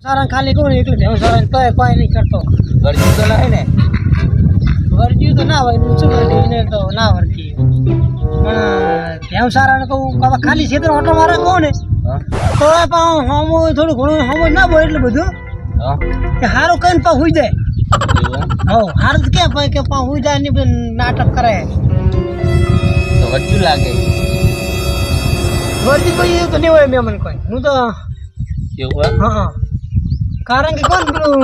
સારા ખાલી કોણ એટલે ભેવ સારા તો કોઈ નહીં કરતો વર્જી તો લાય ને વર્જી તો ના હોય શું વર્જી તો ના વર્જી પણ ભેવ સારા કહું હવે ખાલી ક્ષેત્ર ઓટો મારે કહું ને તો પણ હોમો થોડું ઘણું હોમો ના બોય એટલે બધું કે હારું કઈ પા હુઈ જાય હો હારું ક્યાં ભાઈ કે પા હુઈ જાય ને નાટક કરે તો વર્જી લાગે વર્જી કોઈ તો નહીં હોય મેં મને કોઈ હું તો એવું હા કારણ કે કોણ પેલું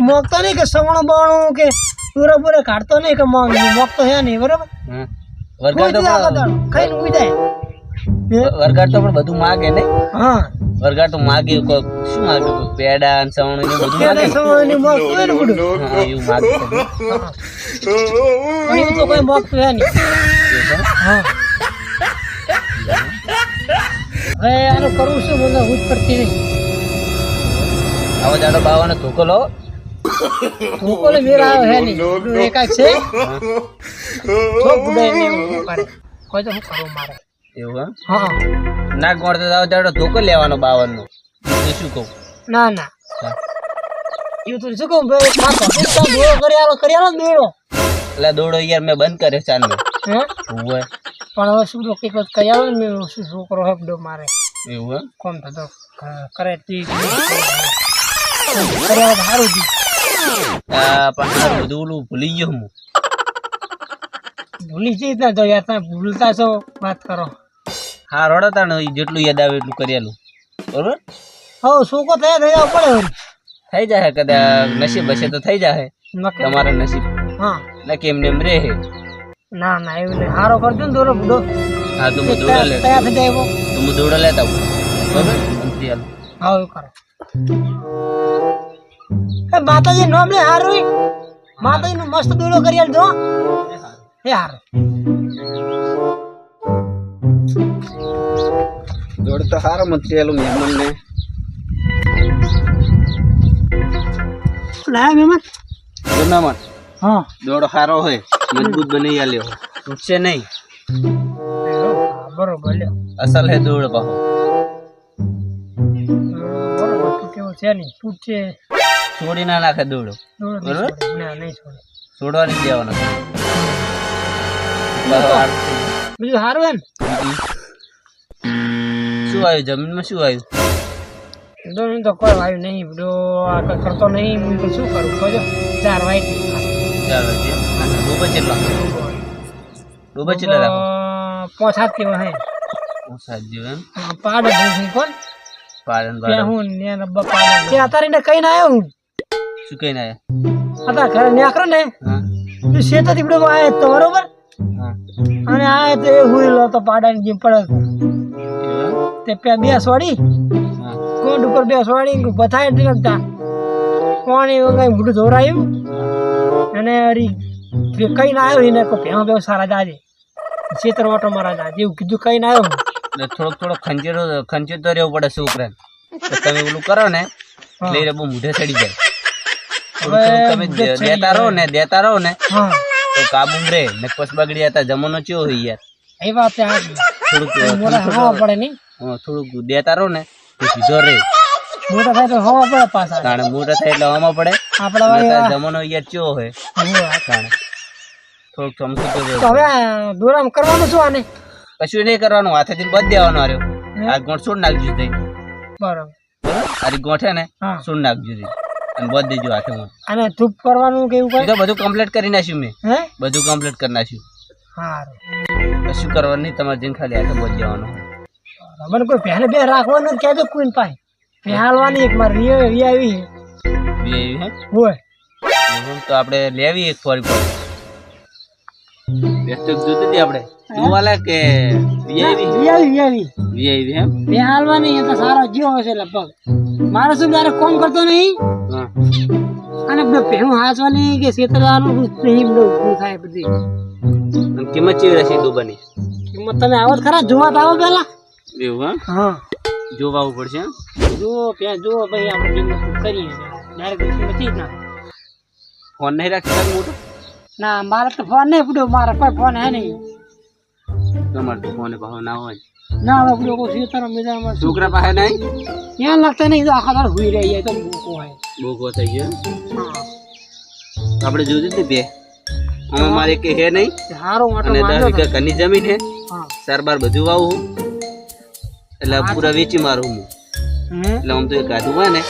મોકતો નહીં કે સવણું બવણું કે પૂરા પૂરા કાઢતો નહીં કે મોકતો હે નહીં બરાબર ખાઈને ઉઈ જાય વરગાડ તો પણ બધું માગે ને હા વરગાડ તો માગે શું માગે પેડા અને સવણું ને બધું માગે સવણું ને મોકતું હોય ને બધું હા એવું માગે પણ એવું તો કોઈ મોકતું હે નહીં હા હવે આનું કરવું શું મને હું જ કરતી નહીં આવો જાડો બાવાનો ધોકો લો ધોકો લે મેરા આવ્યો હે નહીં એકાક છે તો બુડે ને એવું કરે કોઈ તો હું કરું મારે એવું હા ના ગોળતો આવો જાડો ધોકો લેવાનો બાવનનો બીજું શું કહું ના ના એવું તો શું કહું ભાઈ ખાતો દોડો કરી આલો દોડો એટલે દોડો યાર મેં બંધ કર્યો ચાંદનો હે હોય પણ હવે શું તો કઈક કરી આલો ને મેં શું છોકરો હબડો મારે એવું કોમ થતો કરે તી કર્યા સારું દી પણ આ બધું ઓલું ભૂલી ગયો હું ભૂલી જઈ ના તો યાર તમે ભૂલતા છો વાત કરો હા રડતા ને જેટલું યાદ આવે એટલું કરેલું બરોબર હો છોકરો થયા થઈ જવા પડે થઈ જાય કદાચ નસીબ હશે તો થઈ જાય તમારા નસીબ હા ના કેમ ને એમ રે ના ના એવું નહીં હારો કરજો ને દોડો બુડો હા તો હું દોડો લે તૈયાર થઈ જાય તો હું દોડો લેતા આવું બરોબર હા એવું કરો માતાજી નામ લે હારું માતાજી નું મસ્ત દોડો કરી આલજો હે હારું દોડ તો સારો મતરેલું મહેમાન ને લાયા મહેમાન મહેમાન હા દોડો સારો હોય મજબૂત બની આલ્યો તૂટશે નહીં બરોબર લ્યો અસલ હે દોડ પાહો બરોબર તું કેવું છે નહીં તૂટશે છોડી ના નાખે દોડો બરોબર ના નહીં છોડે છોડવા નહીં દેવાનો બીજું સારું એમ શું આવ્યું જમીનમાં શું આવ્યું દોડ તો કોઈ વાયુ નહીં બધો આગળ કરતો નહીં હું તો શું કરું કહો 4 વાઈટ ચાલો ડૂબે ચેટલા ડૂબે ચેટલા રાખો 5-7 કેવા હે સાજો એમ પાડ ભૂસી કોણ પાડન કે હું ને નબ્બા પાડ કે અતારે ને કઈ ના આવ્યો હું શું કઈ ના આયા અતા ઘરે નેકરો ને હા તો શેત દીપડો આય તો બરોબર હા અને આય તો એ હુઈ લો તો પાડાની જેમ પડે તે પે બે સોડી હા કોડ ઉપર બે સોડી બથાય ટીકતા કોણી વગાઈ મોઢું ધોરાયું અને અરી કઈ ના આવ્યો એને કો ભેવા બે સારા જાજે ક્ષેત્ર ઓટો મારા જાજે એવું કીધું કઈ ના આવ્યો થોડોક ખંચેર તો રહેવું પડે છોકરાને તો તમે ઓલું કરો ને એટલે બહુ મૂઢે ચડી જાય તમે દેતા રહો ને હા તો કાબુ રે ને પછી બગડી જતા જમાનો ચેવો હોય યાર એ વાત આ મોટા હવા પડે નહીં થોડુંક દેતા રહો ને તો સીધો રે મોટા થાય તો હવા પડે પાછા કારણ મોટા થાય એટલે હવામાં પડે આપડા વાળી જમાનો યાર ચેવો હોય કારણ થોડુંક સમજતું તો હવે દોરામ કરવાનું શું આને કશું નહીં કરવાનું હાથેથી બધ દેવાનો આર્યો આ ગોઠ છોડ નાખજો તઈ બરાબર આ ગોઠે ને હા છોડ નાખજો તઈ અને બધ દેજો હાથે અને ધૂપ કરવાનું કે એવું કઈ તો બધું કમ્પ્લીટ કરી નાખ્યું મેં હે બધું કમ્પ્લીટ કરી નાખ્યું હારું કશું કરવાનું નહીં તમારે જેને ખાલી હાથે બધ દેવાનું મને કોઈ પહેલે બે રાખવાનું કહેજો કોઈ પાસે પહેલવાની એક મારી રી આવી હે હોય તો આપણે લેવી એક ફરી પર બેસ્ટ જોતી હતી આપણે તું વાલા કે વી વીઆઈવી એમ પહેલવાની એ તો સારો જીવ હશે લગભગ મારે શું ત્યારે કોમ કરતો નહીં હા અને પહેલું હાચવાની કે છેતરવાનું નહીં બધું થાય બધી અને કિંમત ચેવી રહેશે દુબાની કિંમત તમે આવો ખરા જોવા તો આવો પેલા એવું હા જોવા આવવું પડશે જુઓ જુઓ ભાઈ આપણે કિંમત કરીએ ડાયરેક્ટ કિંમત જ ના ફોન નહીં રાખી મોટો ના મારે તો ફોન નહીં પડ્યો મારે કોઈ ફોન હે નહીં તમારે તો ફોને પાહો ના હોય ના હવે લોકો ખેતર મેદાનમાં છોકરા પાસે નહીં ત્યાં લાગતા નહીં તો આખા દાડો હુઈ રહી જાય તો ભૂકો હોય બોકો થઈ ગયો હા આપણે જોયું હતું બે અમે મારે કે હે નહીં હારો માટો અને 10 માર્યો વીઘા ઘરની જમીન હે હા સારબાર બધું વાવું એટલે પૂરા વેચી મારું હું હે એટલે આમ તો એ કાઢું હોય ને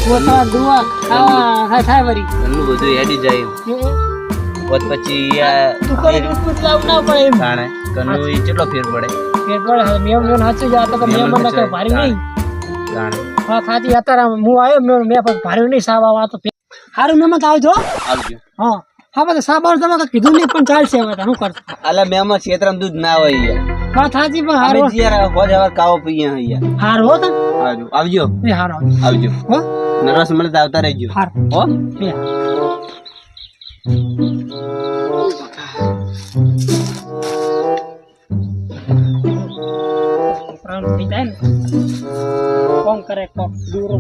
પોતા દુઆ ખાવા થાય વરી ઘરનું બધું હેડી જાય હોત પછી તું કરે દૂધ લાવ ના પડે એમ તાણે ઘરનું એ કેટલો ફેર પડે પેટ પડે મેમ હાચી જા તો મેમ મને કઈ ભારી નહીં તાણે હા ખાતી અત્યારે હું આવ્યો મેં પણ ભાર્યું નહીં સાબ આવા તો સારું મેં મત આવજો આવજો હા હા બધે સાબાર તમે કઈ કીધું નહીં પણ ચાલશે હવે શું કરતા અલા મેમાં ક્ષેત્રમાં દૂધ ના હોય યાર વાત સાચી પણ અમે હારો જીયાર હોજ હવે કાવો પીએ યાર હારો હો તો આવજો આવજો એ હારો આવજો હો નરસ મળે તો આવતા રહેજો હારો હો એ પ્રાણ થઈ જાય ને કોણ કરે કોણ દૂરો